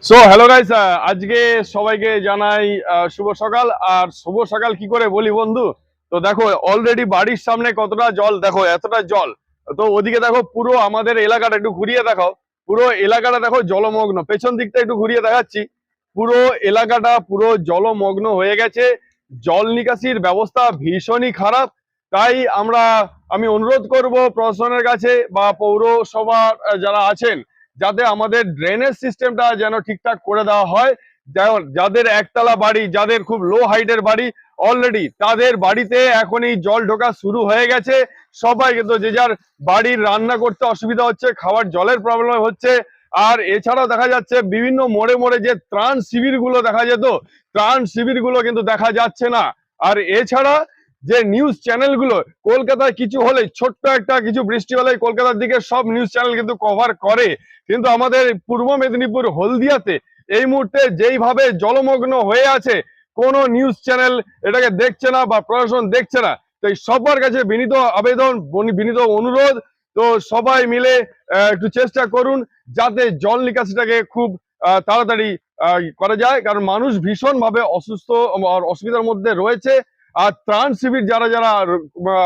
So hello guys, আজকে সবাইকে জানাই শুভ সকাল। আর শুভ সকাল কি করে বলি বন্ধু? তো দেখো অলরেডি বাড়ির সামনে কতটা জল, দেখো এতটা জল। তো ওদিকে দেখো পুরো আমাদের এলাকাটা একটু ঘুরিয়ে দেখাও। পুরো এলাকাটা দেখো জলমগ্ন, পেছন দিকটা একটু ঘুরিয়ে দেখাচ্ছি। পুরো এলাকাটা পুরো জলমগ্ন হয়ে গেছে। জল নিকাশির ব্যবস্থা ভীষণই খারাপ। তাই আমি অনুরোধ করব প্রশাসনের কাছে বা পৌরসভার যারা আছেন, যাতে আমাদের ড্রেনেজ সিস্টেমটা যেন ঠিকঠাক করে দেওয়া হয়। যাদের একতলা বাড়ি, যাদের খুব লো হাইটের বাড়ি, অলরেডি তাদের বাড়িতে এখনই জল ঢোকা শুরু হয়ে গেছে। সবাই কিন্তু যে যার বাড়ির রান্না করতে অসুবিধা হচ্ছে, খাওয়ার জলের প্রবলেম হচ্ছে। আর এছাড়াও দেখা যাচ্ছে বিভিন্ন মোড়ে মোড়ে যে ত্রাণ শিবির গুলো দেখা যেত, ত্রাণ শিবির গুলো কিন্তু দেখা যাচ্ছে না। আর এছাড়া যে নিউজ চ্যানেলগুলো, কলকাতায় কিছু হলে, ছোট্ট একটা কিছু বৃষ্টি হলে কলকাতার দিকে সব নিউজ চ্যানেল কিন্তু কভার করে, কিন্তু আমাদের পূর্ব মেদিনীপুর হলদিয়াতে এই মুহূর্তে যেইভাবে জলমগ্ন হয়ে আছে, কোনো নিউজ চ্যানেল এটাকে দেখছে না বা প্রশাসন দেখছে না। তো এই সবার কাছে বিনীত আবেদন, বিনীত অনুরোধ, তো সবাই মিলে একটু চেষ্টা করুন যাতে জল নিকাশিটাকে খুব তাড়াতাড়ি করা যায়, কারণ মানুষ ভীষণ ভাবে অসুস্থ আর অসুবিধার মধ্যে রয়েছে। আর ত্রাণ শিবির যারা যারা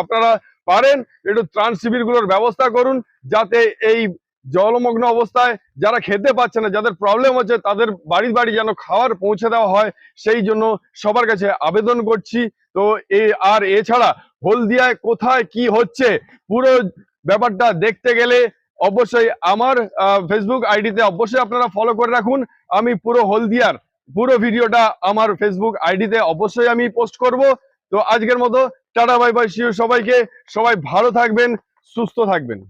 আপনারা পারেন, একটু ত্রাণ শিবির গুলোর ব্যবস্থা করুন, যাতে এই জলমগ্ন অবস্থায় যারা খেতে পাচ্ছে না, যাদের প্রবলেম হচ্ছে, তাদের বাড়ি বাড়ি যেন খাবার পৌঁছে দেওয়া হয়, সেই জন্য সবার কাছে আবেদন করছি। তো আর এছাড়া হলদিয়ায় কোথায় কি হচ্ছে পুরো ব্যাপারটা দেখতে গেলে অবশ্যই আমার ফেসবুক আইডিতে অবশ্যই আপনারা ফলো করে রাখুন। আমি পুরো হলদিয়ার পুরো ভিডিওটা আমার ফেসবুক আইডিতে অবশ্যই আমি পোস্ট করব। তো আজকের মতো টাটা বাই বাই, সবাইকে। সবাই ভালো থাকবেন, সুস্থ থাকবেন।